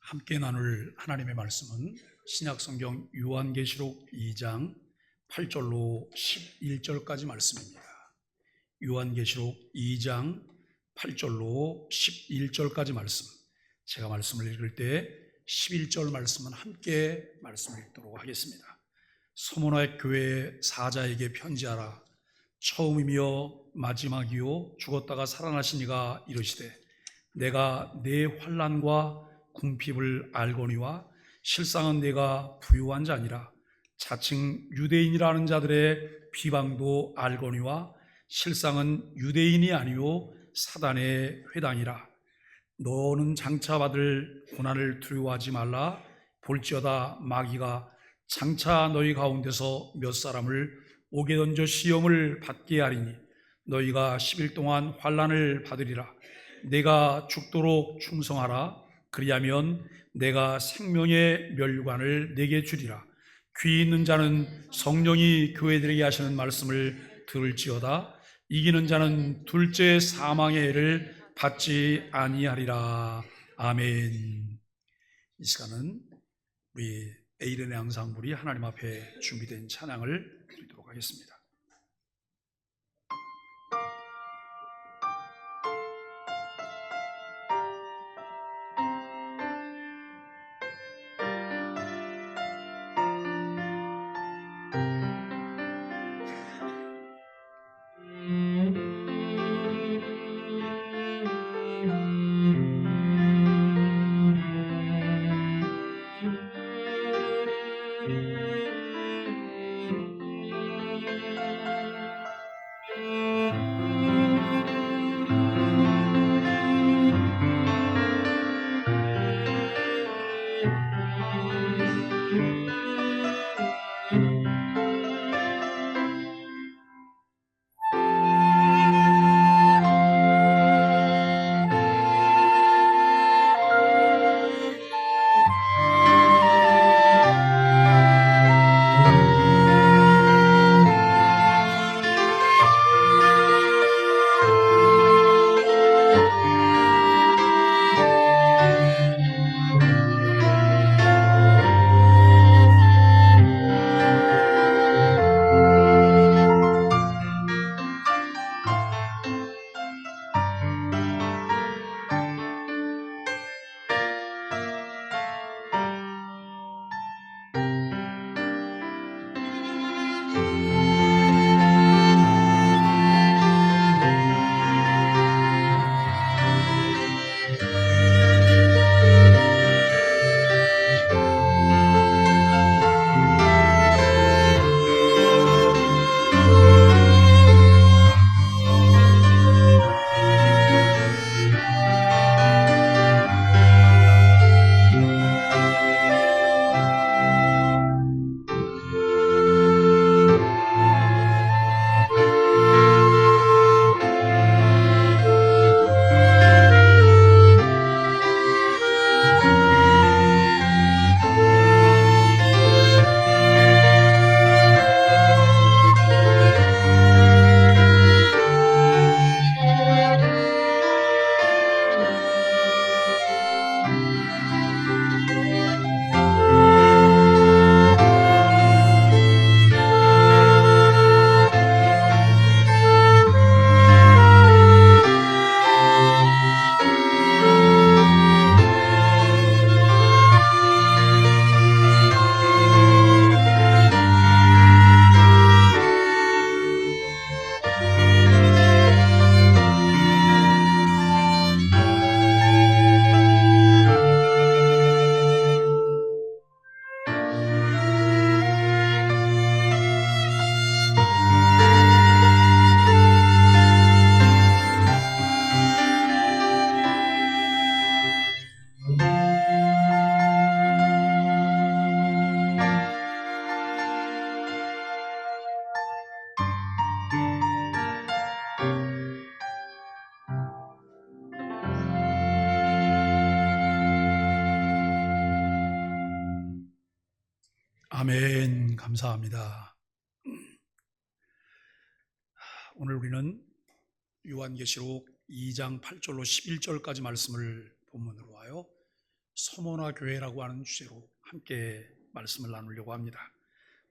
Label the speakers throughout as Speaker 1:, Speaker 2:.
Speaker 1: 함께 나눌 하나님의 말씀은 신약성경 요한계시록 2장 8절로 11절까지 말씀입니다. 요한계시록 2장 8절로 11절까지 말씀, 제가 말씀을 읽을 때 11절 말씀은 함께 말씀을 읽도록 하겠습니다. 서문화의 교회 사자에게 편지하라. 처음이며 마지막이요 죽었다가 살아나신 이가 이르시되 내가 내 환난과 궁핍을 알거니와 실상은 내가 부유한 자니라. 자칭 유대인이라는 자들의 비방도 알거니와 실상은 유대인이 아니요 사단의 회당이라. 너는 장차 받을 고난을 두려워하지 말라. 볼지어다 마귀가 장차 너희 가운데서 몇 사람을 옥에 던져 시험을 받게 하리니 너희가 10일 동안 환난을 받으리라. 내가 죽도록 충성하라. 그리하면 내가 생명의 멸류관을 내게 주리라. 귀 있는 자는 성령이 교회들에게 하시는 말씀을 들을지어다. 이기는 자는 둘째 사망의 해를 받지 아니하리라. 아멘. 이 시간은 우리 에이렌의 양상물이 하나님 앞에 준비된 찬양을 드리도록 하겠습니다. 아멘. 감사합니다. 오늘 우리는 요한계시록 2장 8절로 11절까지 말씀을 본문으로 와요. 서머나 교회라고 하는 주제로 함께 말씀을 나누려고 합니다.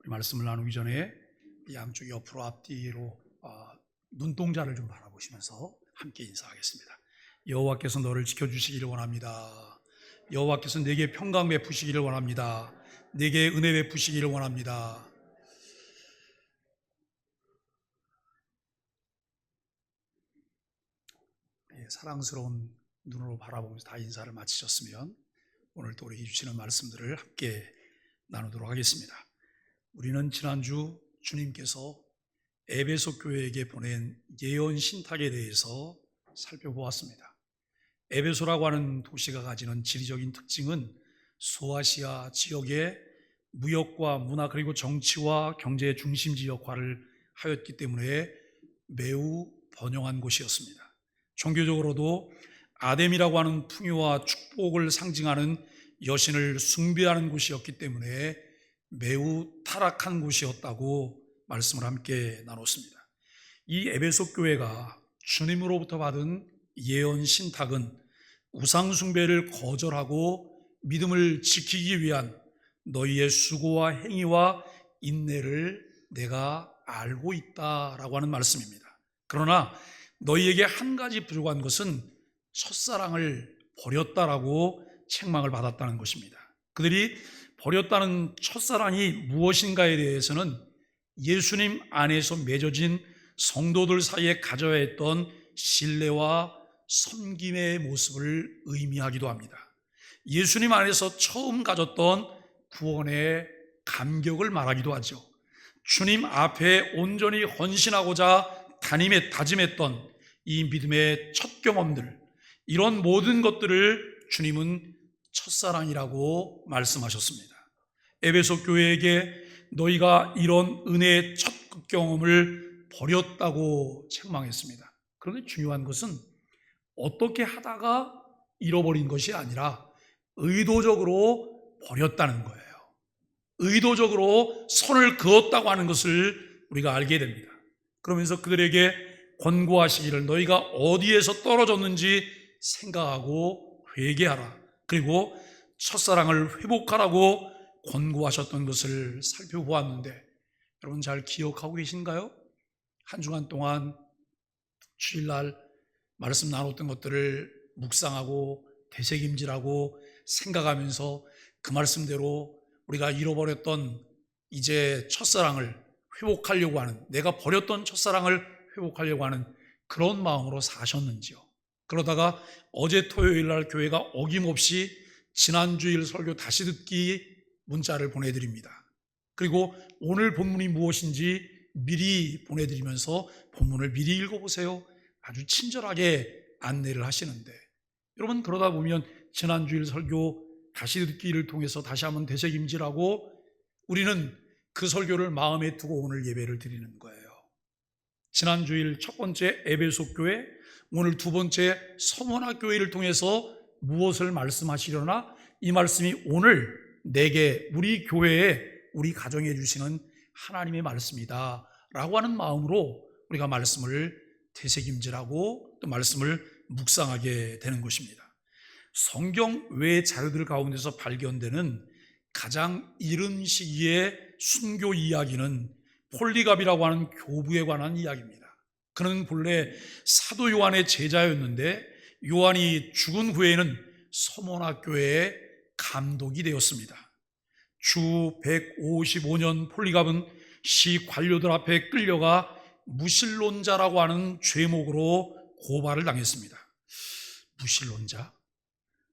Speaker 1: 우리 말씀을 나누기 전에 양쪽 옆으로 앞뒤로 눈동자를 좀 바라보시면서 함께 인사하겠습니다. 여호와께서 너를 지켜주시기를 원합니다. 여호와께서 내게 평강 베푸시기를 원합니다. 내게 은혜 베푸시기를 원합니다. 사랑스러운 눈으로 바라보면서 다 인사를 마치셨으면 오늘 또 우리에게 주시는 말씀들을 함께 나누도록 하겠습니다. 우리는 지난주 주님께서 에베소 교회에게 보낸 예언 신탁에 대해서 살펴보았습니다. 에베소라고 하는 도시가 가지는 지리적인 특징은 소아시아 지역의 무역과 문화 그리고 정치와 경제의 중심지 역할을 하였기 때문에 매우 번영한 곳이었습니다. 종교적으로도 아뎀이라고 하는 풍요와 축복을 상징하는 여신을 숭배하는 곳이었기 때문에 매우 타락한 곳이었다고 말씀을 함께 나눴습니다. 이 에베소 교회가 주님으로부터 받은 예언 신탁은 우상 숭배를 거절하고 믿음을 지키기 위한 너희의 수고와 행위와 인내를 내가 알고 있다라고 하는 말씀입니다. 그러나 너희에게 한 가지 부족한 것은 첫사랑을 버렸다라고 책망을 받았다는 것입니다. 그들이 버렸다는 첫사랑이 무엇인가에 대해서는 예수님 안에서 맺어진 성도들 사이에 가져야 했던 신뢰와 섬김의 모습을 의미하기도 합니다. 예수님 안에서 처음 가졌던 구원의 감격을 말하기도 하죠. 주님 앞에 온전히 헌신하고자 다짐했던 이 믿음의 첫 경험들, 이런 모든 것들을 주님은 첫사랑이라고 말씀하셨습니다. 에베소 교회에게 너희가 이런 은혜의 첫 경험을 버렸다고 책망했습니다. 그런데 중요한 것은 어떻게 하다가 잃어버린 것이 아니라 의도적으로 버렸다는 거예요. 의도적으로 선을 그었다고 하는 것을 우리가 알게 됩니다. 그러면서 그들에게 권고하시기를 너희가 어디에서 떨어졌는지 생각하고 회개하라. 그리고 첫사랑을 회복하라고 권고하셨던 것을 살펴보았는데 여러분 잘 기억하고 계신가요? 한 주간 동안 주일날 말씀 나눴던 것들을 묵상하고 되새김질하고 생각하면서 그 말씀대로 우리가 잃어버렸던 이제 첫사랑을 회복하려고 하는, 내가 버렸던 첫사랑을 회복하려고 하는 그런 마음으로 사셨는지요? 그러다가 어제 토요일날 교회가 어김없이 지난주일 설교 다시 듣기 문자를 보내드립니다. 그리고 오늘 본문이 무엇인지 미리 보내드리면서 본문을 미리 읽어보세요, 아주 친절하게 안내를 하시는데, 여러분 그러다 보면 지난주일 설교 다시 듣기를 통해서 다시 한번 되새김질하고 우리는 그 설교를 마음에 두고 오늘 예배를 드리는 거예요. 지난주일 첫 번째 에베소 교회, 오늘 두 번째 서머나 교회를 통해서 무엇을 말씀하시려나, 이 말씀이 오늘 내게, 우리 교회에, 우리 가정에 주시는 하나님의 말씀이다 라고 하는 마음으로 우리가 말씀을 되새김질하고 또 말씀을 묵상하게 되는 것입니다. 성경 외 자료들 가운데서 발견되는 가장 이른 시기의 순교 이야기는 폴리갑이라고 하는 교부에 관한 이야기입니다. 그는 본래 사도 요한의 제자였는데 요한이 죽은 후에는 서머나 교회의 감독이 되었습니다. 주 155년 폴리갑은 시 관료들 앞에 끌려가 무신론자라고 하는 죄목으로 고발을 당했습니다. 무신론자?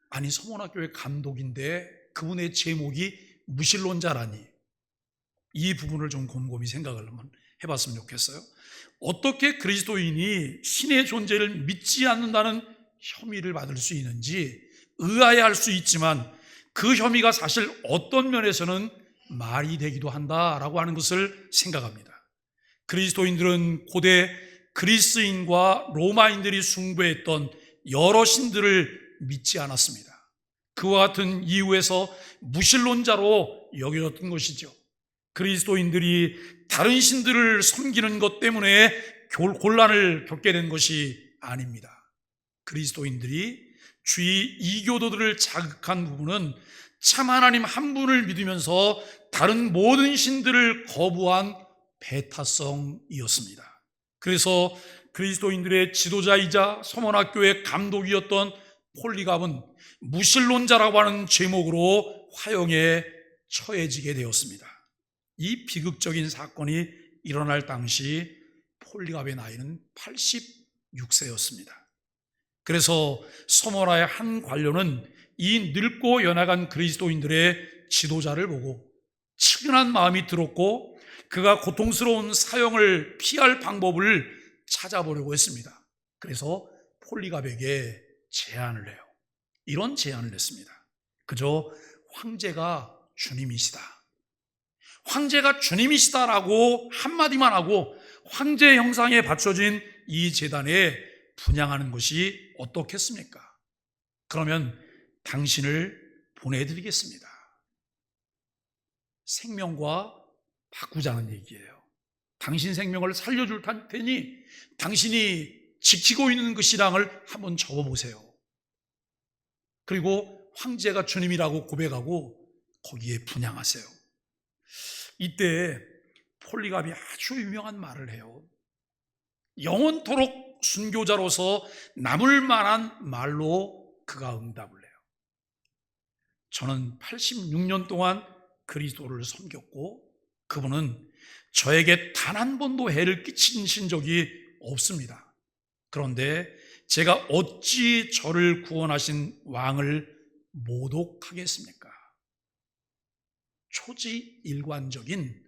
Speaker 1: 아니, 서머나 교회 감독인데 그분의 제목이 무신론자라니, 이 부분을 좀 곰곰이 생각을 한번 해봤으면 좋겠어요. 어떻게 그리스도인이 신의 존재를 믿지 않는다는 혐의를 받을 수 있는지 의아해할 수 있지만 그 혐의가 사실 어떤 면에서는 말이 되기도 한다라고 하는 것을 생각합니다. 그리스도인들은 고대 그리스인과 로마인들이 숭배했던 여러 신들을 믿지 않았습니다. 그와 같은 이유에서 무신론자로 여겨졌던 것이죠. 그리스도인들이 다른 신들을 섬기는 것 때문에 곤란을 겪게 된 것이 아닙니다. 그리스도인들이 주위 이교도들을 자극한 부분은 참 하나님 한 분을 믿으면서 다른 모든 신들을 거부한 배타성이었습니다. 그래서 그리스도인들의 지도자이자 서머나교의 감독이었던 폴리갑은 무신론자라고 하는 제목으로 화형에 처해지게 되었습니다. 이 비극적인 사건이 일어날 당시 폴리갑의 나이는 86세였습니다. 그래서 서머나의 한 관료는 이 늙고 연약한 그리스도인들의 지도자를 보고 측은한 마음이 들었고 그가 고통스러운 사형을 피할 방법을 찾아보려고 했습니다. 그래서 폴리갑에게 제안을 해요. 이런 제안을 했습니다. 그저 황제가 주님이시다. 황제가 주님이시다라고 한마디만 하고 황제 형상에 받쳐진 이 제단에 분향하는 것이 어떻겠습니까? 그러면 당신을 보내드리겠습니다. 생명과 바꾸자는 얘기예요. 당신 생명을 살려줄 테니 당신이 지키고 있는 그 신앙을 한번 접어보세요. 그리고 황제가 주님이라고 고백하고 거기에 분향하세요. 이때 폴리갑이 아주 유명한 말을 해요. 영원토록 순교자로서 남을 만한 말로 그가 응답을 해요. 저는 86년 동안 그리스도를 섬겼고 그분은 저에게 단 한 번도 해를 끼치신 적이 없습니다. 그런데 제가 어찌 저를 구원하신 왕을 모독하겠습니까? 초지일관적인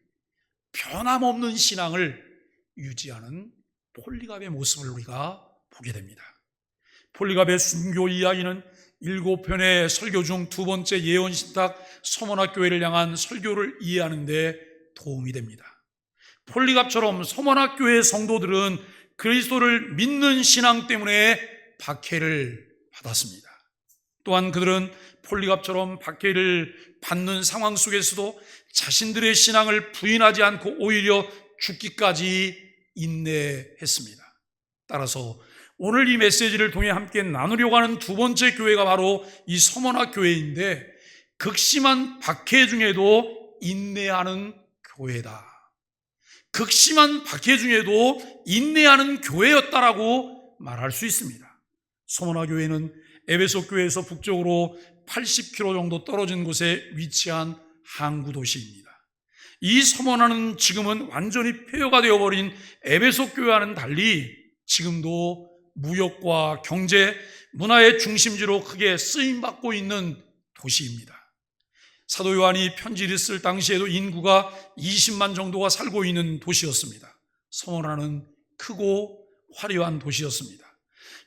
Speaker 1: 변함없는 신앙을 유지하는 폴리갑의 모습을 우리가 보게 됩니다. 폴리갑의 순교 이야기는 7편의 설교 중 두 번째 예언신탁 서머나교회를 향한 설교를 이해하는 데 도움이 됩니다. 폴리갑처럼 서머나교회 성도들은 그리스도를 믿는 신앙 때문에 박해를 받았습니다. 또한 그들은 폴리갑처럼 박해를 받는 상황 속에서도 자신들의 신앙을 부인하지 않고 오히려 죽기까지 인내했습니다. 따라서 오늘 이 메시지를 통해 함께 나누려고 하는 두 번째 교회가 바로 이 서머나 교회인데 극심한 박해 중에도 인내하는 교회다. 극심한 박해 중에도 인내하는 교회였다라고 말할 수 있습니다. 서머나 교회는 에베소 교회에서 북쪽으로 80km 정도 떨어진 곳에 위치한 항구 도시입니다. 이 서머나는 지금은 완전히 폐허가 되어버린 에베소 교회와는 달리 지금도 무역과 경제, 문화의 중심지로 크게 쓰임받고 있는 도시입니다. 사도 요한이 편지를 쓸 당시에도 인구가 20만 정도가 살고 있는 도시였습니다. 서머나는 크고 화려한 도시였습니다.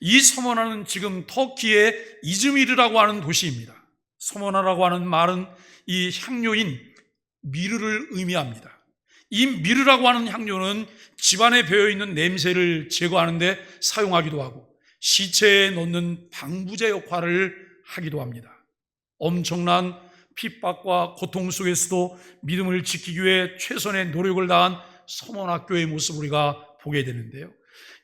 Speaker 1: 이 서머나는 지금 터키의 이즈미르라고 하는 도시입니다. 서머나라고 하는 말은 이 향료인 미르를 의미합니다. 이 미르라고 하는 향료는 집안에 배어있는 냄새를 제거하는 데 사용하기도 하고 시체에 넣는 방부제 역할을 하기도 합니다. 엄청난 핍박과 고통 속에서도 믿음을 지키기 위해 최선의 노력을 다한 서머나 교회의 모습을 우리가 보게 되는데요.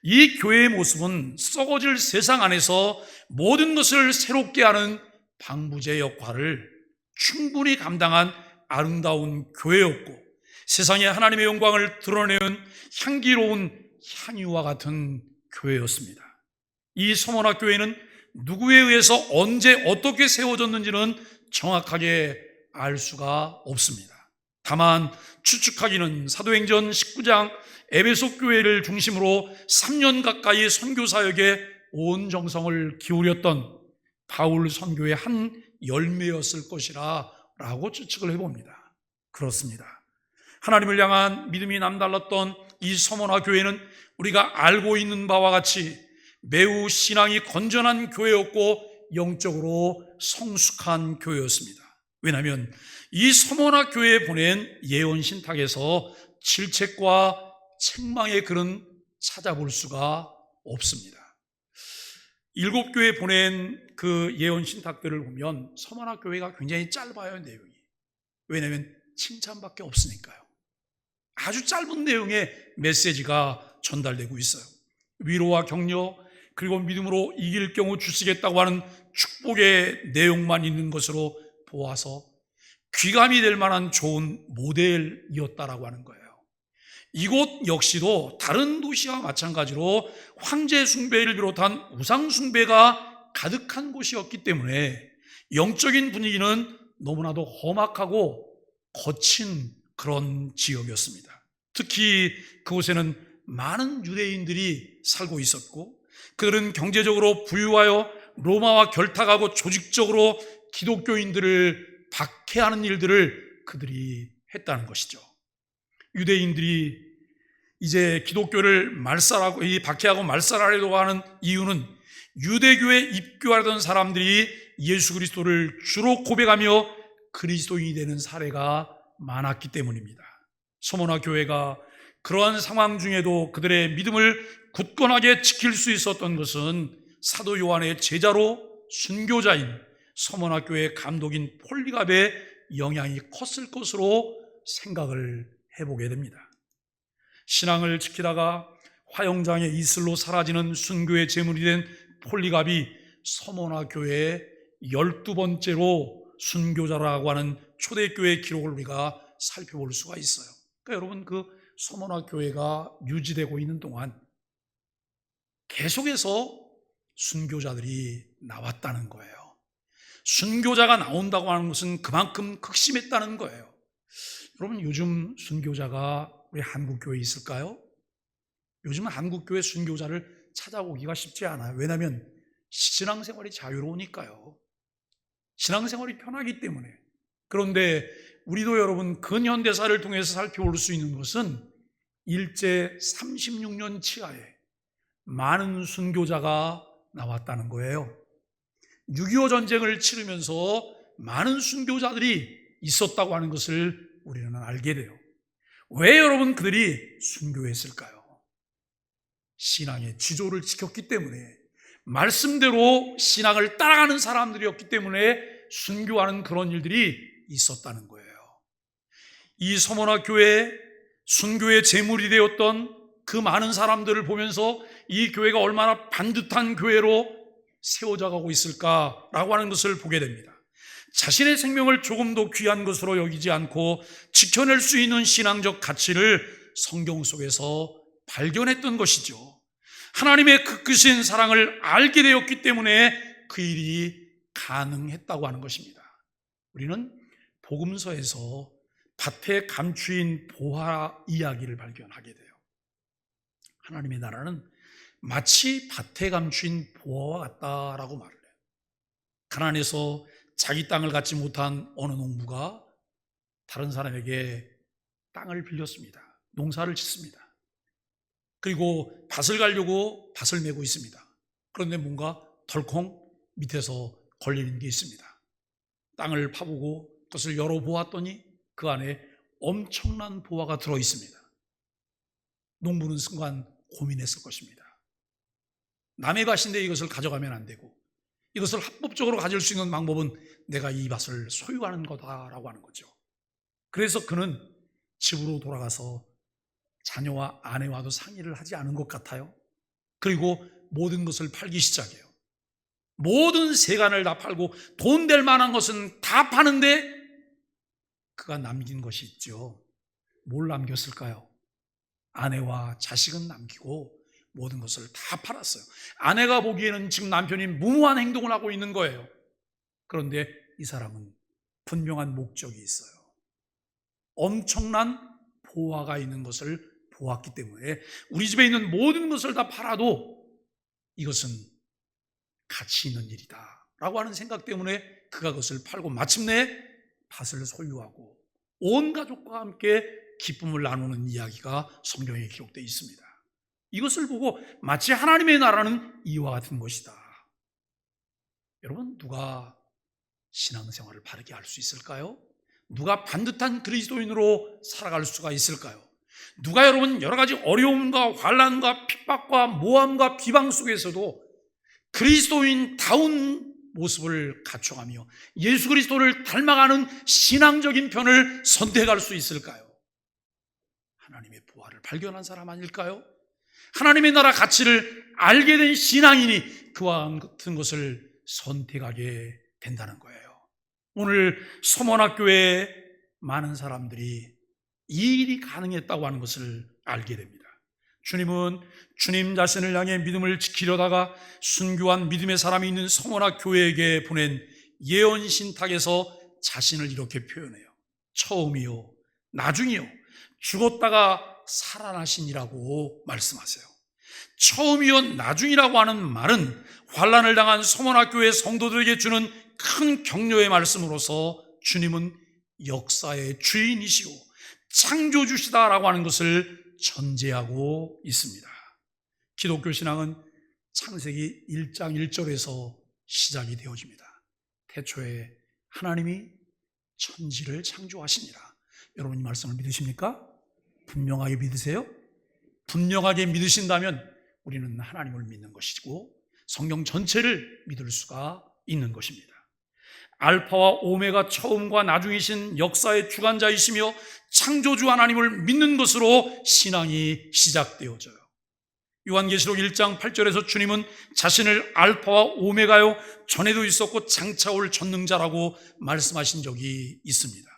Speaker 1: 이 교회의 모습은 썩어질 세상 안에서 모든 것을 새롭게 하는 방부제 역할을 충분히 감당한 아름다운 교회였고 세상에 하나님의 영광을 드러내는 향기로운 향유와 같은 교회였습니다. 이 서머나 교회는 누구에 의해서 언제 어떻게 세워졌는지는 정확하게 알 수가 없습니다. 다만 추측하기는 사도행전 19장 에베소 교회를 중심으로 3년 가까이 선교 사역에 온 정성을 기울였던 바울 선교의 한 열매였을 것이라 라고 추측을 해봅니다. 그렇습니다. 하나님을 향한 믿음이 남달랐던 이 서머나 교회는 우리가 알고 있는 바와 같이 매우 신앙이 건전한 교회였고 영적으로 성숙한 교회였습니다. 왜냐하면 이 서머나 교회에 보낸 예언 신탁에서 질책과 책망의 글은 찾아볼 수가 없습니다. 7교회 보낸 그 예언 신탁들을 보면 서머나 교회가 굉장히 짧아요, 내용이. 왜냐하면 칭찬밖에 없으니까요. 아주 짧은 내용의 메시지가 전달되고 있어요. 위로와 격려, 그리고 믿음으로 이길 경우 주시겠다고 하는 축복의 내용만 있는 것으로 보아서 귀감이 될 만한 좋은 모델이었다라고 하는 거예요. 이곳 역시도 다른 도시와 마찬가지로 황제 숭배를 비롯한 우상 숭배가 가득한 곳이었기 때문에 영적인 분위기는 너무나도 험악하고 거친 그런 지역이었습니다. 특히 그곳에는 많은 유대인들이 살고 있었고 그들은 경제적으로 부유하여 로마와 결탁하고 조직적으로 기독교인들을 박해하는 일들을 그들이 했다는 것이죠. 유대인들이 이제 기독교를 박해하고 말살하려고 하는 이유는 유대교에 입교하던 사람들이 예수 그리스도를 주로 고백하며 그리스도인이 되는 사례가 많았기 때문입니다. 서머나 교회가 그러한 상황 중에도 그들의 믿음을 굳건하게 지킬 수 있었던 것은 사도 요한의 제자로 순교자인 서머나 교회의 감독인 폴리갑의 영향이 컸을 것으로 생각을 해보게 됩니다. 신앙을 지키다가 화영장의 이슬로 사라지는 순교의 제물이 된 폴리갑이 서머나 교회의 12번째로 순교자라고 하는 초대교회 기록을 우리가 살펴볼 수가 있어요. 그러니까 여러분, 그 서머나 교회가 유지되고 있는 동안 계속해서 순교자들이 나왔다는 거예요. 순교자가 나온다고 하는 것은 그만큼 극심했다는 거예요. 여러분, 요즘 순교자가 우리 한국교회에 있을까요? 요즘은 한국교회 순교자를 찾아오기가 쉽지 않아요. 왜냐하면 신앙생활이 자유로우니까요. 신앙생활이 편하기 때문에. 그런데 우리도 여러분 근현대사를 통해서 살펴볼 수 있는 것은 일제 36년 치하에 많은 순교자가 나왔다는 거예요. 6.25 전쟁을 치르면서 많은 순교자들이 있었다고 하는 것을 우리는 알게 돼요. 왜 여러분 그들이 순교했을까요? 신앙의 지조를 지켰기 때문에, 말씀대로 신앙을 따라가는 사람들이었기 때문에 순교하는 그런 일들이 있었다는 거예요. 이 서머나 교회에 순교의 제물이 되었던 그 많은 사람들을 보면서 이 교회가 얼마나 반듯한 교회로 세워져가고 있을까라고 하는 것을 보게 됩니다. 자신의 생명을 조금도 귀한 것으로 여기지 않고 지켜낼 수 있는 신앙적 가치를 성경 속에서 발견했던 것이죠. 하나님의 그 크신 사랑을 알게 되었기 때문에 그 일이 가능했다고 하는 것입니다. 우리는 복음서에서 밭에 감추인 보화 이야기를 발견하게 돼요. 하나님의 나라는 마치 밭에 감추인 보화와 같다라고 말을 해요. 가나안에서 자기 땅을 갖지 못한 어느 농부가 다른 사람에게 땅을 빌렸습니다. 농사를 짓습니다. 그리고 밭을 가려고 밭을 메고 있습니다. 그런데 뭔가 덜컹 밑에서 걸리는 게 있습니다. 땅을 파보고 그것을 열어보았더니 그 안에 엄청난 보화가 들어있습니다. 농부는 순간 고민했을 것입니다. 남의 밭인데 이것을 가져가면 안 되고, 이것을 합법적으로 가질 수 있는 방법은 내가 이 밭을 소유하는 거다라고 하는 거죠. 그래서 그는 집으로 돌아가서 자녀와 아내와도 상의를 하지 않은 것 같아요. 그리고 모든 것을 팔기 시작해요. 모든 세간을 다 팔고 돈 될 만한 것은 다 파는데 그가 남긴 것이 있죠. 뭘 남겼을까요? 아내와 자식은 남기고 모든 것을 다 팔았어요. 아내가 보기에는 지금 남편이 무모한 행동을 하고 있는 거예요. 그런데 이 사람은 분명한 목적이 있어요. 엄청난 보화가 있는 것을 보았기 때문에 우리 집에 있는 모든 것을 다 팔아도 이것은 가치 있는 일이다 라고 하는 생각 때문에 그가 그것을 팔고 마침내 밭을 소유하고 온 가족과 함께 기쁨을 나누는 이야기가 성경에 기록되어 있습니다. 이것을 보고 마치 하나님의 나라는 이와 같은 것이다. 여러분, 누가 신앙생활을 바르게 할 수 있을까요? 누가 반듯한 그리스도인으로 살아갈 수가 있을까요? 누가 여러분 여러 가지 어려움과 환난과 핍박과 모함과 비방 속에서도 그리스도인다운 모습을 갖춰가며 예수 그리스도를 닮아가는 신앙적인 편을 선택할 수 있을까요? 하나님의 보화를 발견한 사람 아닐까요? 하나님의 나라 가치를 알게 된 신앙인이 그와 같은 것을 선택하게 된다는 거예요. 오늘 서문학교에 많은 사람들이 이 일이 가능했다고 하는 것을 알게 됩니다. 주님은 주님 자신을 향해 믿음을 지키려다가 순교한 믿음의 사람이 있는 서문학교에게 보낸 예언 신탁에서 자신을 이렇게 표현해요. 처음이요, 나중이요, 죽었다가 살아나신이라고 말씀하세요. 처음이요, 나중이라고 하는 말은 환난을 당한 서문학교의 성도들에게 주는 큰 격려의 말씀으로서 주님은 역사의 주인이시오, 창조주시다라고 하는 것을 전제하고 있습니다. 기독교 신앙은 창세기 1장 1절에서 시작이 되어집니다. 태초에 하나님이 천지를 창조하시니라. 여러분 이 말씀을 믿으십니까? 분명하게 믿으세요? 분명하게 믿으신다면 우리는 하나님을 믿는 것이고 성경 전체를 믿을 수가 있는 것입니다. 알파와 오메가, 처음과 나중이신 역사의 주관자이시며 창조주 하나님을 믿는 것으로 신앙이 시작되어져요. 요한계시록 1장 8절에서 주님은 자신을 알파와 오메가요, 전에도 있었고 장차 올 전능자라고 말씀하신 적이 있습니다.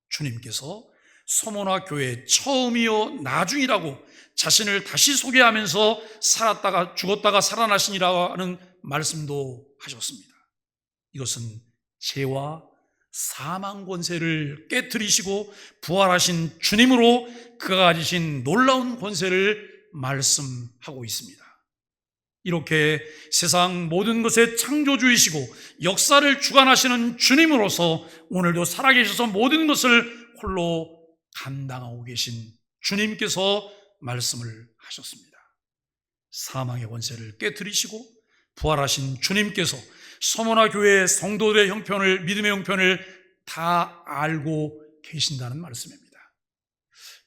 Speaker 1: 주님께서 서문화 교회 처음이요 나중이라고 자신을 다시 소개하면서 살았다가 죽었다가 살아나시니라는 말씀도 하셨습니다. 이것은 죄와 사망 권세를 깨트리시고 부활하신 주님으로 그가 가지신 놀라운 권세를 말씀하고 있습니다. 이렇게 세상 모든 것의 창조주이시고 역사를 주관하시는 주님으로서 오늘도 살아계셔서 모든 것을 홀로 감당하고 계신 주님께서 말씀을 하셨습니다. 사망의 권세를 깨트리시고 부활하신 주님께서 서문화 교회의 성도들의 형편을, 믿음의 형편을 다 알고 계신다는 말씀입니다.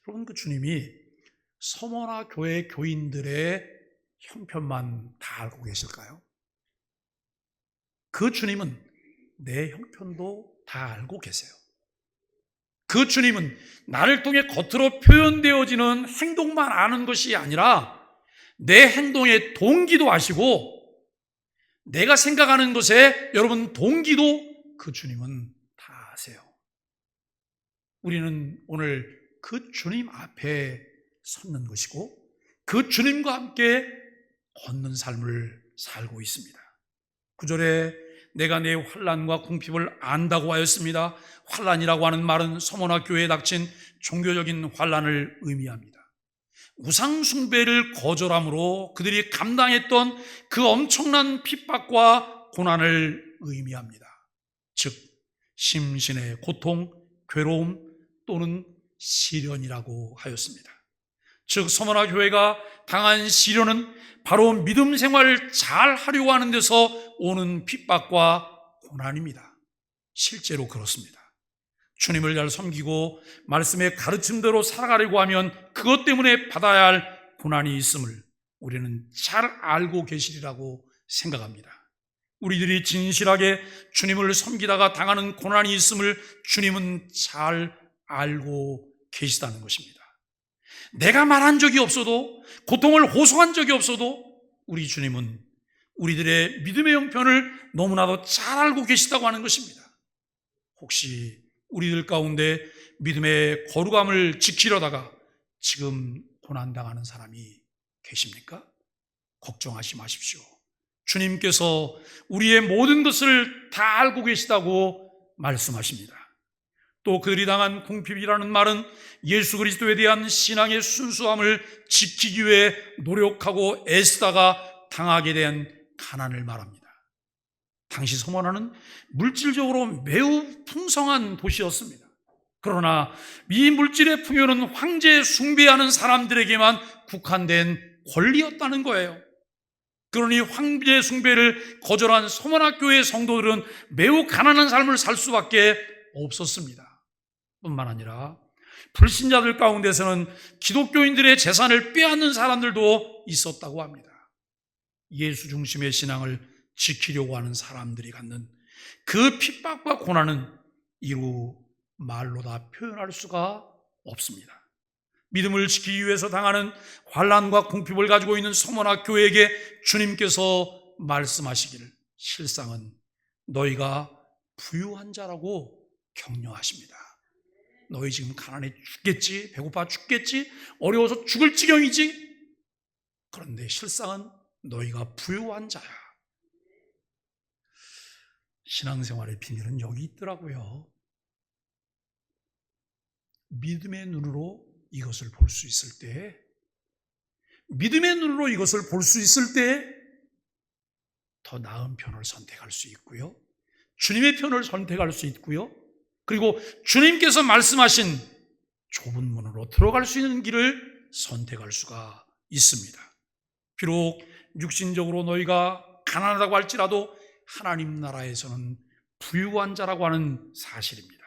Speaker 1: 여러분, 그 주님이 서문화 교회 교인들의 형편만 다 알고 계실까요? 그 주님은 내 형편도 다 알고 계세요. 그 주님은 나를 통해 겉으로 표현되어지는 행동만 아는 것이 아니라 내 행동의 동기도 아시고 내가 생각하는 것에 여러분 동기도 그 주님은 다 아세요. 우리는 오늘 그 주님 앞에 섰는 것이고 그 주님과 함께 걷는 삶을 살고 있습니다. 9절에 내가 내 환난과 궁핍을 안다고 하였습니다. 환난이라고 하는 말은 서문화 교회에 닥친 종교적인 환난을 의미합니다. 우상 숭배를 거절함으로 그들이 감당했던 그 엄청난 핍박과 고난을 의미합니다. 즉 심신의 고통, 괴로움 또는 시련이라고 하였습니다. 즉 서문화 교회가 당한 시련은 바로 믿음 생활을 잘 하려고 하는 데서 오는 핍박과 고난입니다. 실제로 그렇습니다. 주님을 잘 섬기고 말씀의 가르침대로 살아가려고 하면 그것 때문에 받아야 할 고난이 있음을 우리는 잘 알고 계시리라고 생각합니다. 우리들이 진실하게 주님을 섬기다가 당하는 고난이 있음을 주님은 잘 알고 계시다는 것입니다. 내가 말한 적이 없어도, 고통을 호소한 적이 없어도 우리 주님은 우리들의 믿음의 형편을 너무나도 잘 알고 계시다고 하는 것입니다. 혹시 우리들 가운데 믿음의 거룩함을 지키려다가 지금 고난당하는 사람이 계십니까? 걱정하지 마십시오. 주님께서 우리의 모든 것을 다 알고 계시다고 말씀하십니다. 또 그들이 당한 궁핍이라는 말은 예수 그리스도에 대한 신앙의 순수함을 지키기 위해 노력하고 애쓰다가 당하게 된 가난을 말합니다. 당시 서문화는 물질적으로 매우 풍성한 도시였습니다. 그러나 이 물질의 풍요는 황제 숭배하는 사람들에게만 국한된 권리였다는 거예요. 그러니 황제 숭배를 거절한 서문화 교회의 성도들은 매우 가난한 삶을 살 수밖에 없었습니다. 뿐만 아니라 불신자들 가운데서는 기독교인들의 재산을 빼앗는 사람들도 있었다고 합니다. 예수 중심의 신앙을 지키려고 하는 사람들이 갖는 그 핍박과 고난은 이루 말로 다 표현할 수가 없습니다. 믿음을 지키기 위해서 당하는 환난과 궁핍을 가지고 있는 서머나 교회에게 주님께서 말씀하시기를 실상은 너희가 부유한 자라고 격려하십니다. 너희 지금 가난해 죽겠지, 배고파 죽겠지, 어려워서 죽을 지경이지. 그런데 실상은 너희가 부유한 자야. 신앙생활의 비밀은 여기 있더라고요. 믿음의 눈으로 이것을 볼 수 있을 때, 믿음의 눈으로 이것을 볼 수 있을 때 더 나은 편을 선택할 수 있고요, 주님의 편을 선택할 수 있고요, 그리고 주님께서 말씀하신 좁은 문으로 들어갈 수 있는 길을 선택할 수가 있습니다. 비록 육신적으로 너희가 가난하다고 할지라도 하나님 나라에서는 부유한 자라고 하는 사실입니다.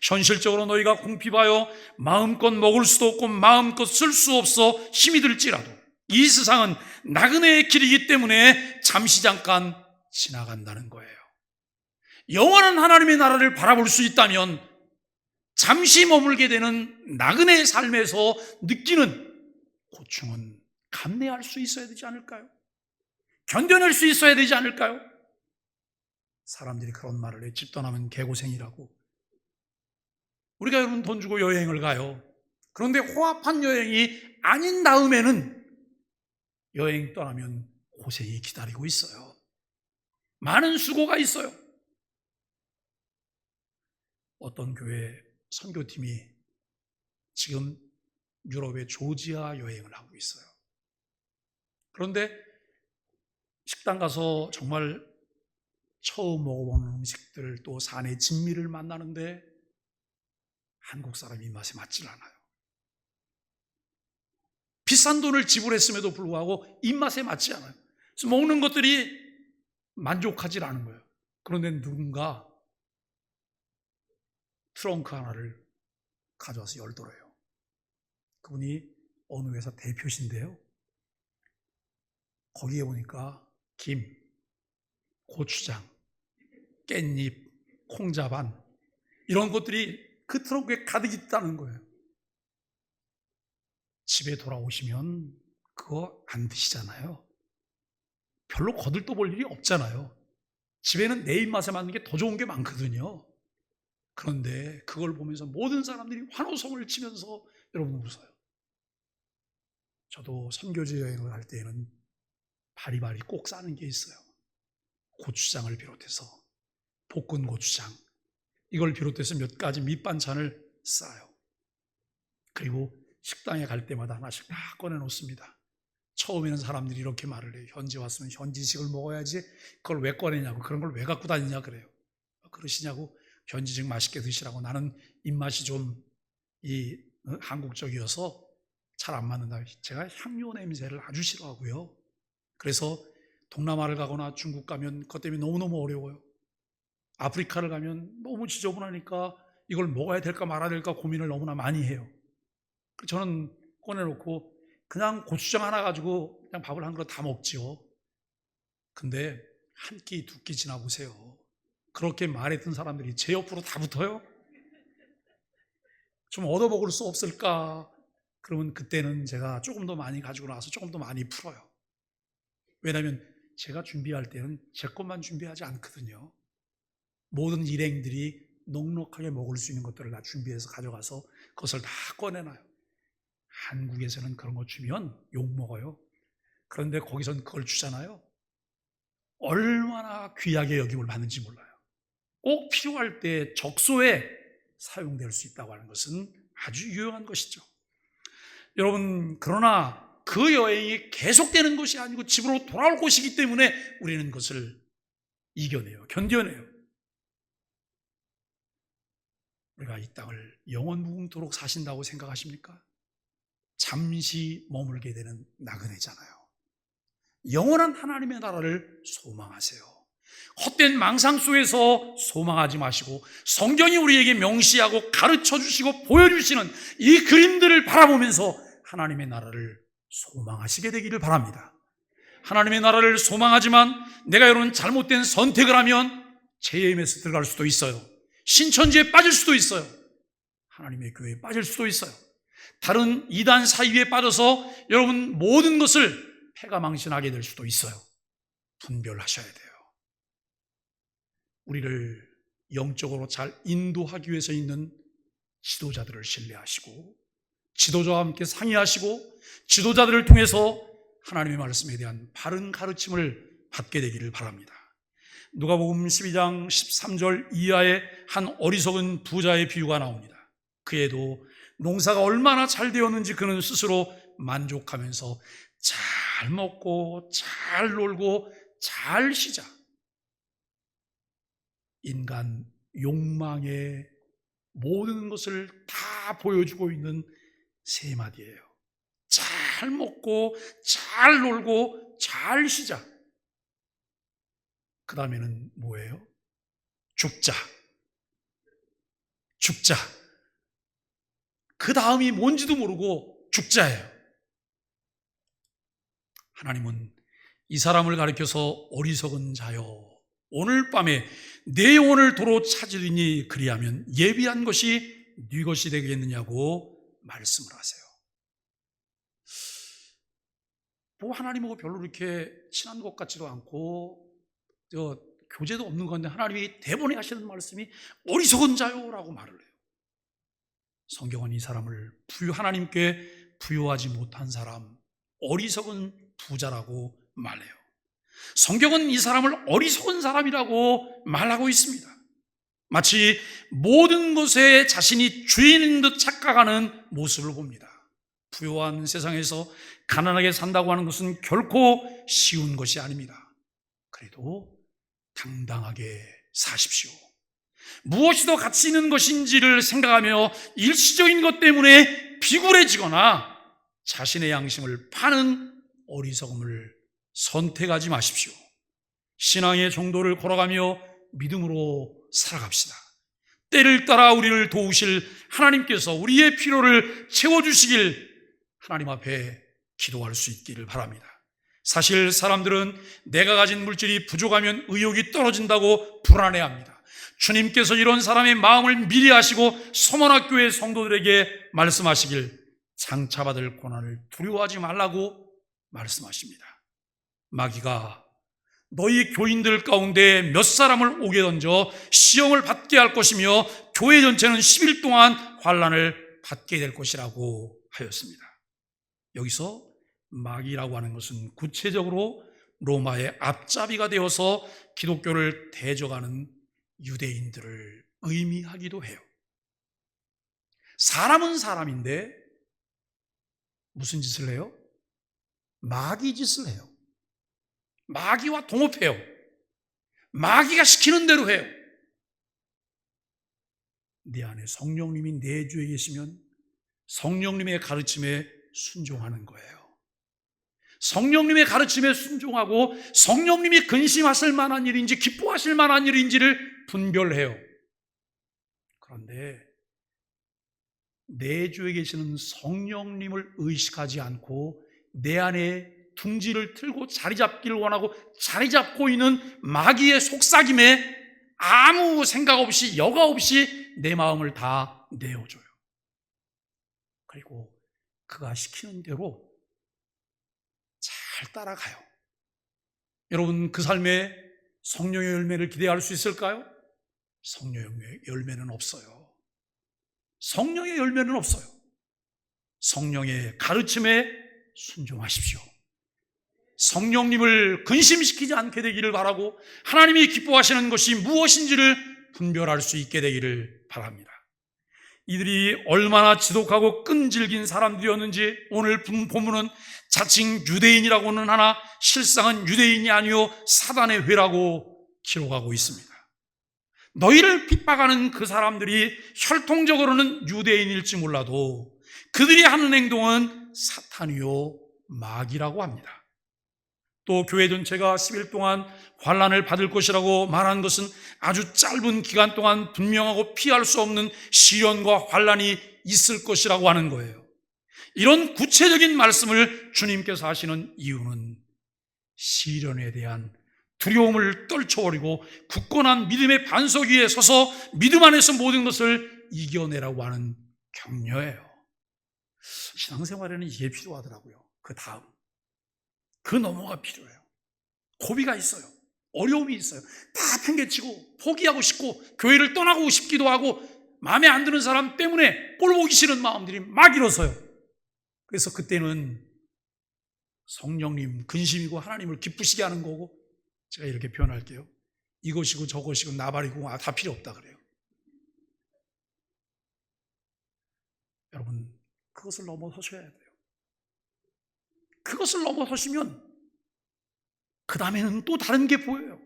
Speaker 1: 현실적으로 너희가 궁핍하여 마음껏 먹을 수도 없고 마음껏 쓸 수 없어 힘이 들지라도 이 세상은 나그네의 길이기 때문에 잠시 잠깐 지나간다는 거예요. 영원한 하나님의 나라를 바라볼 수 있다면 잠시 머물게 되는 나그네의 삶에서 느끼는 고충은 감내할 수 있어야 되지 않을까요? 견뎌낼 수 있어야 되지 않을까요? 사람들이 그런 말을 해. 집 떠나면 개고생이라고. 우리가 여러분 돈 주고 여행을 가요. 그런데 호합한 여행이 아닌 다음에는 여행 떠나면 고생이 기다리고 있어요. 많은 수고가 있어요. 어떤 교회 선교팀이 지금 유럽의 조지아 여행을 하고 있어요. 그런데 식당 가서 정말 처음 먹어보는 음식들, 또 산의 진미를 만나는데 한국 사람 입맛에 맞질 않아요. 비싼 돈을 지불했음에도 불구하고 입맛에 맞지 않아요. 그래서 먹는 것들이 만족하지 않은 거예요. 그런데 누군가 트렁크 하나를 가져와서 열더래요. 그분이 어느 회사 대표신데요, 거기에 보니까 김, 고추장, 깻잎, 콩자반 이런 것들이 그 트렁크에 가득 있다는 거예요. 집에 돌아오시면 그거 안 드시잖아요. 별로 거들떠볼 일이 없잖아요. 집에는 내 입맛에 맞는 게 더 좋은 게 많거든요. 그런데 그걸 보면서 모든 사람들이 환호성을 치면서 여러분 웃어요. 저도 선교지 여행을 할 때에는 바리바리 꼭 싸는 게 있어요. 고추장을 비롯해서 볶은 고추장, 이걸 비롯해서 몇 가지 밑반찬을 싸요. 그리고 식당에 갈 때마다 하나씩 다 꺼내놓습니다. 처음에는 사람들이 이렇게 말을 해요. 현지 왔으면 현지식을 먹어야지, 그걸 왜 꺼내냐고, 그런 걸 왜 갖고 다니냐 그래요. 그러시냐고, 현지식 맛있게 드시라고. 나는 입맛이 좀 한국적이어서 잘 안 맞는다. 제가 향료 냄새를 아주 싫어하고요. 그래서 동남아를 가거나 중국 가면 그것 때문에 너무너무 어려워요. 아프리카를 가면 너무 지저분하니까 이걸 먹어야 될까 말아야 될까 고민을 너무나 많이 해요. 저는 꺼내놓고 그냥 고추장 하나 가지고 그냥 밥을 한 그릇 다 먹지요. 근데 한 끼, 두 끼 지나보세요. 그렇게 말했던 사람들이 제 옆으로 다 붙어요. 좀 얻어먹을 수 없을까? 그러면 그때는 제가 조금 더 많이 가지고 나와서 조금 더 많이 풀어요. 왜냐하면 제가 준비할 때는 제 것만 준비하지 않거든요. 모든 일행들이 넉넉하게 먹을 수 있는 것들을 다 준비해서 가져가서 그것을 다 꺼내놔요. 한국에서는 그런 거 주면 욕먹어요. 그런데 거기선 그걸 주잖아요. 얼마나 귀하게 여김을 받는지 몰라요. 꼭 필요할 때 적소에 사용될 수 있다고 하는 것은 아주 유용한 것이죠. 여러분, 그러나 그 여행이 계속되는 것이 아니고 집으로 돌아올 것이기 때문에 우리는 그것을 이겨내요, 견뎌내요. 우리가 이 땅을 영원무궁토록 사신다고 생각하십니까? 잠시 머물게 되는 나그네잖아요. 영원한 하나님의 나라를 소망하세요. 헛된 망상 속에서 소망하지 마시고 성경이 우리에게 명시하고 가르쳐 주시고 보여주시는 이 그림들을 바라보면서 하나님의 나라를 소망하시게 되기를 바랍니다. 하나님의 나라를 소망하지만 내가 여러분 잘못된 선택을 하면 JM에서 들어갈 수도 있어요. 신천지에 빠질 수도 있어요. 하나님의 교회에 빠질 수도 있어요. 다른 이단 사이에 빠져서 여러분 모든 것을 패가망신하게 될 수도 있어요. 분별하셔야 돼요. 우리를 영적으로 잘 인도하기 위해서 있는 지도자들을 신뢰하시고 지도자와 함께 상의하시고 지도자들을 통해서 하나님의 말씀에 대한 바른 가르침을 받게 되기를 바랍니다. 누가복음 12장 13절 이하에 한 어리석은 부자의 비유가 나옵니다. 그에도 농사가 얼마나 잘 되었는지 그는 스스로 만족하면서 잘 먹고 잘 놀고 잘 쉬자. 인간 욕망의 모든 것을 다 보여주고 있는 세 마디예요. 잘 먹고 잘 놀고 잘 쉬자. 그 다음에는 뭐예요? 죽자. 죽자. 그 다음이 뭔지도 모르고 죽자예요. 하나님은 이 사람을 가리켜서 어리석은 자여 오늘 밤에 내 영혼을 도로 찾으리니 그리하면 예비한 것이 네 것이 되겠느냐고 말씀을 하세요. 뭐 하나님하고 별로 이렇게 친한 것 같지도 않고 교제도 없는 건데 하나님이 대본에 하시는 말씀이 어리석은 자요라고 말을 해요. 성경은 이 사람을 하나님께 부요하지 못한 사람, 어리석은 부자라고 말해요. 성경은 이 사람을 어리석은 사람이라고 말하고 있습니다. 마치 모든 것에 자신이 주인인 듯 착각하는 모습을 봅니다. 부요한 세상에서 가난하게 산다고 하는 것은 결코 쉬운 것이 아닙니다. 그래도 당당하게 사십시오. 무엇이 더 가치 있는 것인지를 생각하며 일시적인 것 때문에 비굴해지거나 자신의 양심을 파는 어리석음을 선택하지 마십시오. 신앙의 정도를 걸어가며 믿음으로 살아갑시다. 때를 따라 우리를 도우실 하나님께서 우리의 필요를 채워주시길 하나님 앞에 기도할 수 있기를 바랍니다. 사실 사람들은 내가 가진 물질이 부족하면 의욕이 떨어진다고 불안해합니다. 주님께서 이런 사람의 마음을 미리 아시고 서머나교회 성도들에게 말씀하시길 장차받을 고난을 두려워하지 말라고 말씀하십니다. 마귀가 너희 교인들 가운데 몇 사람을 옥에 던져 시험을 받게 할 것이며 교회 전체는 10일 동안 환난을 받게 될 것이라고 하였습니다. 여기서 마귀라고 하는 것은 구체적으로 로마의 앞잡이가 되어서 기독교를 대적하는 유대인들을 의미하기도 해요. 사람은 사람인데 무슨 짓을 해요? 마귀 짓을 해요. 마귀와 동업해요. 마귀가 시키는 대로 해요. 네 안에 성령님이 내주에 계시면 성령님의 가르침에 순종하는 거예요. 성령님의 가르침에 순종하고 성령님이 근심하실 만한 일인지 기뻐하실 만한 일인지를 분별해요. 그런데 내주에 계시는 성령님을 의식하지 않고 내 안에 둥지를 틀고 자리 잡기를 원하고 자리 잡고 있는 마귀의 속삭임에 아무 생각 없이 여과 없이 내 마음을 다 내어줘요. 그리고 그가 시키는 대로 잘 따라가요. 여러분, 그 삶에 성령의 열매를 기대할 수 있을까요? 성령의 열매는 없어요. 성령의 열매는 없어요. 성령의 가르침에 순종하십시오. 성령님을 근심시키지 않게 되기를 바라고 하나님이 기뻐하시는 것이 무엇인지를 분별할 수 있게 되기를 바랍니다. 이들이 얼마나 지독하고 끈질긴 사람들이었는지 오늘 본문은 자칭 유대인이라고는 하나 실상은 유대인이 아니요 사단의 회라고 기록하고 있습니다. 너희를 핍박하는 그 사람들이 혈통적으로는 유대인일지 몰라도 그들이 하는 행동은 사탄이요 마귀라고 합니다. 또 교회 전체가 10일 동안 환난을 받을 것이라고 말한 것은 아주 짧은 기간 동안 분명하고 피할 수 없는 시련과 환난이 있을 것이라고 하는 거예요. 이런 구체적인 말씀을 주님께서 하시는 이유는 시련에 대한 두려움을 떨쳐버리고 굳건한 믿음의 반석 위에 서서 믿음 안에서 모든 것을 이겨내라고 하는 격려예요. 신앙생활에는 이게 필요하더라고요. 그 다음, 그 너머가 필요해요. 고비가 있어요. 어려움이 있어요. 다 팽개치고 포기하고 싶고 교회를 떠나고 싶기도 하고 마음에 안 드는 사람 때문에 꼴 보기 싫은 마음들이 막 일어서요. 그래서 그때는 성령님 근심이고 하나님을 기쁘시게 하는 거고, 제가 이렇게 표현할게요. 이것이고 저것이고 나발이고 다 필요 없다 그래요. 여러분, 그것을 넘어서셔야 돼요. 그것을 넘어서시면 그 다음에는 또 다른 게 보여요.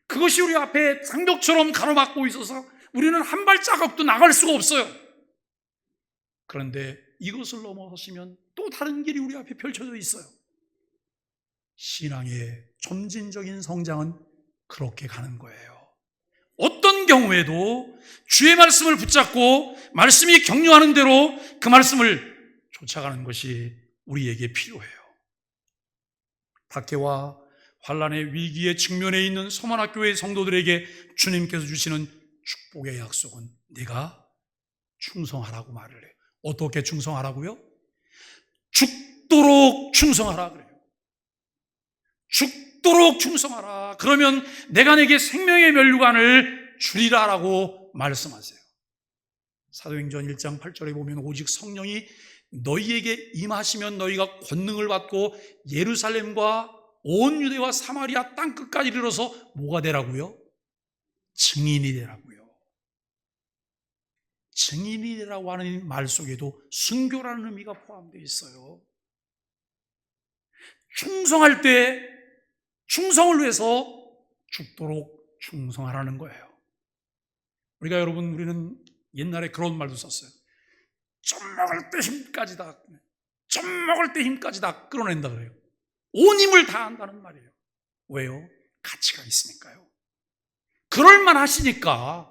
Speaker 1: 그것이 우리 앞에 장벽처럼 가로막고 있어서 우리는 한 발자국도 나갈 수가 없어요. 그런데 이것을 넘어서시면 또 다른 길이 우리 앞에 펼쳐져 있어요. 신앙의 점진적인 성장은 그렇게 가는 거예요. 어떤 경우에도 주의 말씀을 붙잡고 말씀이 격려하는 대로 그 말씀을 쫓아가는 것이 우리에게 필요해요. 박해와 환난의 위기에 직면해 있는 서만학교의 성도들에게 주님께서 주시는 축복의 약속은 내가 충성하라고 말을 해요. 어떻게 충성하라고요? 죽도록 충성하라 그래요. 죽도록 충성하라. 그러면 내가 내게 생명의 면류관을 주리라라고 말씀하세요. 사도행전 1장 8절에 보면 오직 성령이 너희에게 임하시면 너희가 권능을 받고 예루살렘과 온 유대와 사마리아 땅끝까지 이르러서 뭐가 되라고요? 증인이 되라고요. 증인이 되라고 하는 말 속에도 순교라는 의미가 포함되어 있어요. 충성할 때 충성을 위해서 죽도록 충성하라는 거예요. 우리는 옛날에 그런 말도 썼어요. 좀 먹을 때 힘까지 다, 좀 먹을 때 힘까지 다 끌어낸다 그래요. 온 힘을 다한다는 말이에요. 왜요? 가치가 있으니까요. 그럴만 하시니까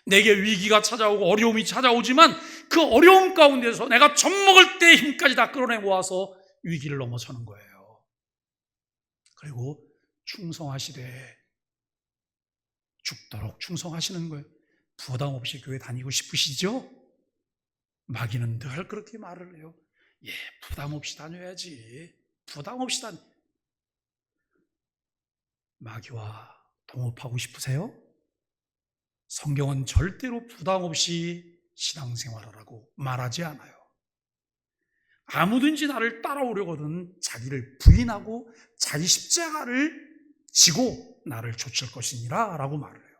Speaker 1: 내게 위기가 찾아오고 어려움이 찾아오지만 그 어려움 가운데서 내가 젖 먹을 때 힘까지 다 끌어내고 와서 위기를 넘어서는 거예요. 그리고 충성하시되 죽도록 충성하시는 거예요. 부담 없이 교회 다니고 싶으시죠? 마귀는 늘 그렇게 말을 해요. 예, 부담 없이 다녀야지. 부담 없이 마귀와 동업하고 싶으세요? 성경은 절대로 부담 없이 신앙생활하라고 말하지 않아요. 아무든지 나를 따라오려거든 자기를 부인하고 자기 십자가를 지고 나를 좇을 것이니라 라고 말을 해요.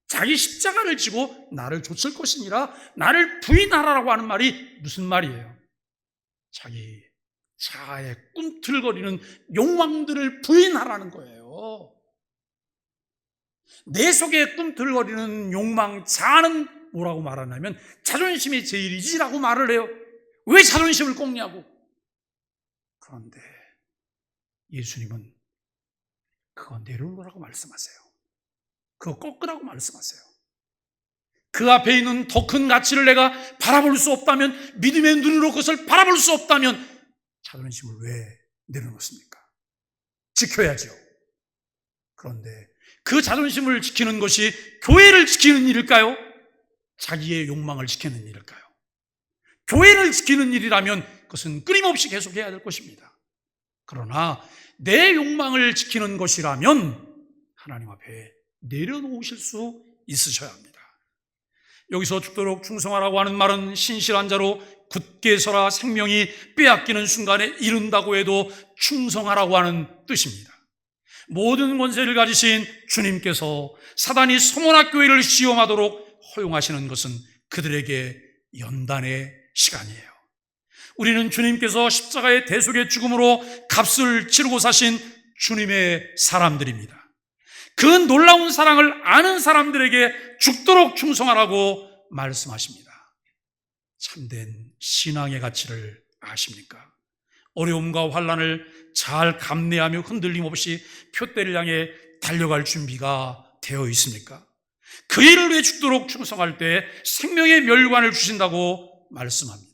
Speaker 1: 자기 십자가를 지고 나를 좇을 것이니라, 나를 부인하라라고 하는 말이 무슨 말이에요? 자기 자아에 꿈틀거리는 욕망들을 부인하라는 거예요. 내 속에 꿈틀거리는 욕망, 자아는 뭐라고 말하냐면 자존심이 제일이지라고 말을 해요. 왜 자존심을 꺾냐고. 그런데 예수님은 그거 내려놓으라고 말씀하세요. 그거 꺾으라고 말씀하세요. 그 앞에 있는 더 큰 가치를 내가 바라볼 수 없다면, 믿음의 눈으로 그것을 바라볼 수 없다면 자존심을 왜 내려놓습니까? 지켜야죠. 그런데 그 자존심을 지키는 것이 교회를 지키는 일일까요? 자기의 욕망을 지키는 일일까요? 교회를 지키는 일이라면 그것은 끊임없이 계속해야 될 것입니다. 그러나 내 욕망을 지키는 것이라면 하나님 앞에 내려놓으실 수 있으셔야 합니다. 여기서 죽도록 충성하라고 하는 말은 신실한 자로 굳게 서라 생명이 빼앗기는 순간에 이른다고 해도 충성하라고 하는 뜻입니다. 모든 권세를 가지신 주님께서 사단이 서문학교회를 시험하도록 허용하시는 것은 그들에게 연단의 시간이에요. 우리는 주님께서 십자가의 대속의 죽음으로 값을 치르고 사신 주님의 사람들입니다. 그 놀라운 사랑을 아는 사람들에게 죽도록 충성하라고 말씀하십니다. 참된 신앙의 가치를 아십니까? 어려움과 환난을 잘 감내하며 흔들림 없이 표대를 향해 달려갈 준비가 되어 있습니까? 그 일을 위해 죽도록 충성할 때 생명의 면류관을 주신다고 말씀합니다.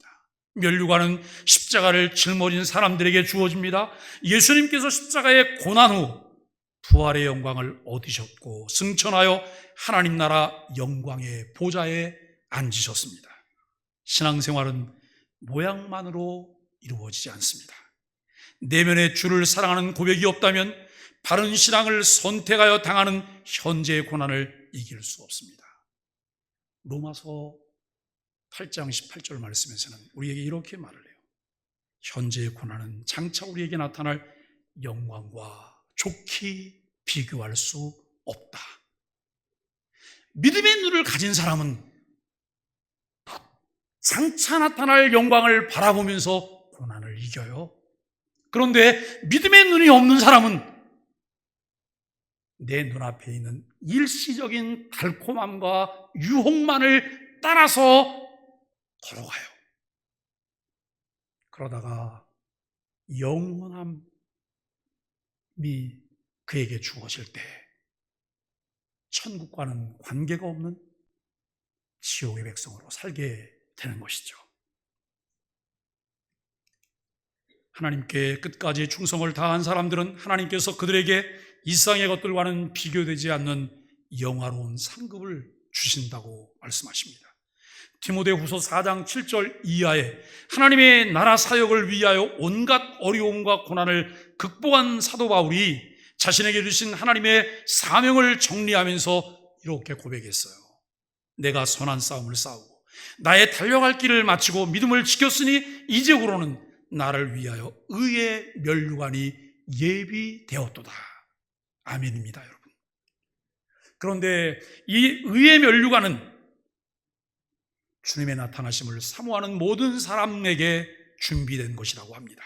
Speaker 1: 면류관은 십자가를 짊어진 사람들에게 주어집니다. 예수님께서 십자가의 고난 후 부활의 영광을 얻으셨고 승천하여 하나님 나라 영광의 보좌에 앉으셨습니다. 신앙생활은 모양만으로 이루어지지 않습니다. 내면의 주를 사랑하는 고백이 없다면 바른 신앙을 선택하여 당하는 현재의 고난을 이길 수 없습니다. 로마서 8장 18절 말씀에서는 우리에게 이렇게 말을 해요. 현재의 고난은 장차 우리에게 나타날 영광과 좋게 비교할 수 없다. 믿음의 눈을 가진 사람은 장차 나타날 영광을 바라보면서 고난을 이겨요. 그런데 믿음의 눈이 없는 사람은 내 눈앞에 있는 일시적인 달콤함과 유혹만을 따라서 걸어가요. 그러다가 영원함이 그에게 주어질 때 천국과는 관계가 없는 지옥의 백성으로 살게 되는 것이죠. 하나님께 끝까지 충성을 다한 사람들은 하나님께서 그들에게 이 세상의 것들과는 비교되지 않는 영화로운 상급을 주신다고 말씀하십니다. 디모데후서 4장 7절 이하에 하나님의 나라 사역을 위하여 온갖 어려움과 고난을 극복한 사도 바울이 자신에게 주신 하나님의 사명을 정리하면서 이렇게 고백했어요. 내가 선한 싸움을 싸우고 나의 달려갈 길을 마치고 믿음을 지켰으니 이제후로는 나를 위하여 의의 면류관이 예비되었도다. 아멘입니다, 여러분. 그런데 이 의의 면류관은 주님의 나타나심을 사모하는 모든 사람에게 준비된 것이라고 합니다.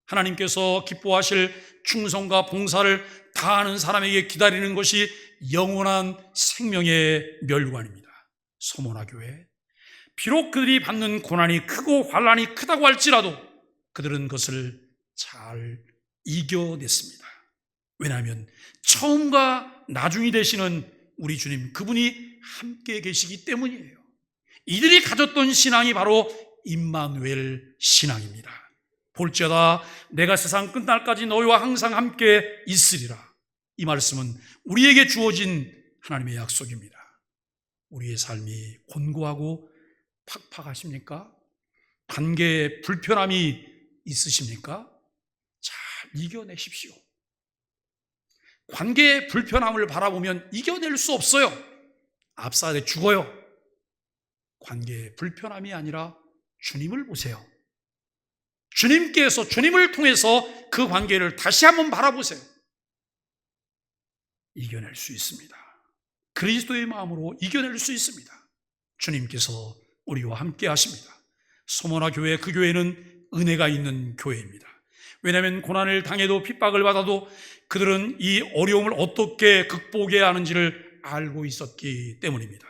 Speaker 1: 하나님께서 기뻐하실 충성과 봉사를 다하는 사람에게 기다리는 것이 영원한 생명의 면류관입니다. 서모나 교회, 비록 그들이 받는 고난이 크고 환난이 크다고 할지라도 그들은 그것을 잘 이겨냈습니다. 왜냐하면 처음과 나중이 되시는 우리 주님, 그분이 함께 계시기 때문이에요. 이들이 가졌던 신앙이 바로 임마누엘 신앙입니다. 볼지어다 내가 세상 끝날까지 너희와 항상 함께 있으리라. 이 말씀은 우리에게 주어진 하나님의 약속입니다. 우리의 삶이 곤고하고 팍팍하십니까? 관계에 불편함이 있으십니까? 잘 이겨내십시오. 관계의 불편함을 바라보면 이겨낼 수 없어요. 압사돼 죽어요. 관계의 불편함이 아니라 주님을 보세요. 주님께서, 주님을 통해서 그 관계를 다시 한번 바라보세요. 이겨낼 수 있습니다. 그리스도의 마음으로 이겨낼 수 있습니다. 주님께서 우리와 함께 하십니다. 서모나 교회, 그 교회는 은혜가 있는 교회입니다. 왜냐하면 고난을 당해도 핍박을 받아도 그들은 이 어려움을 어떻게 극복해야 하는지를 알고 있었기 때문입니다.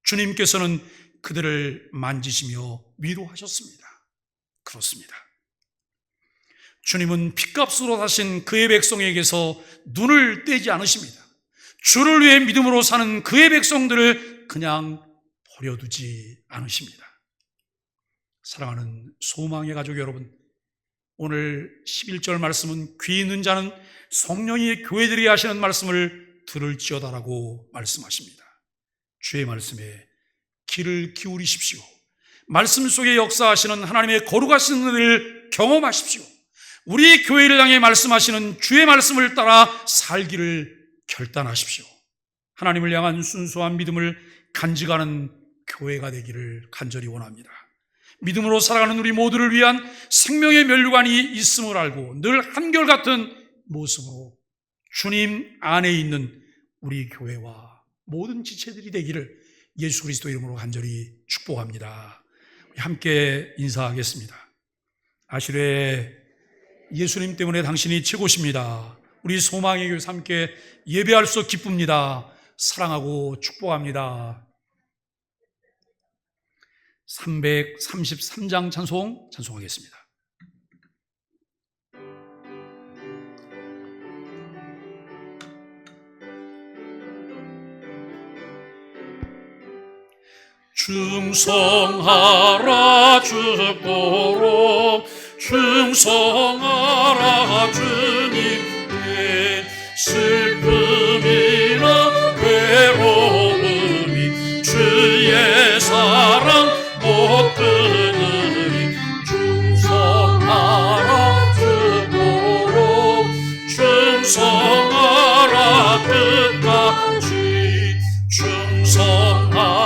Speaker 1: 주님께서는 그들을 만지시며 위로하셨습니다. 그렇습니다. 주님은 핏값으로 사신 그의 백성에게서 눈을 떼지 않으십니다. 주를 위해 믿음으로 사는 그의 백성들을 그냥 버려두지 않으십니다. 사랑하는 소망의 가족 여러분, 오늘 11절 말씀은 귀 있는 자는 성령이 교회들이 하시는 말씀을 들을지어다라고 말씀하십니다. 주의 말씀에 귀를 기울이십시오. 말씀 속에 역사하시는 하나님의 거룩하신 은혜를 경험하십시오. 우리 교회를 향해 말씀하시는 주의 말씀을 따라 살기를 결단하십시오. 하나님을 향한 순수한 믿음을 간직하는 교회가 되기를 간절히 원합니다. 믿음으로 살아가는 우리 모두를 위한 생명의 면류관이 있음을 알고 늘 한결같은 모습으로 주님 안에 있는 우리 교회와 모든 지체들이 되기를 예수 그리스도 이름으로 간절히 축복합니다. 함께 인사하겠습니다. 아시레 예수님 때문에 당신이 최고십니다. 우리 소망의 교회 함께 예배할 수 기쁩니다. 사랑하고 축복합니다. 333장 찬송하겠습니다. 충성하라 주보로 충성하라 주님께 슬픔이나 괴로움이 주의 사랑 못
Speaker 2: 아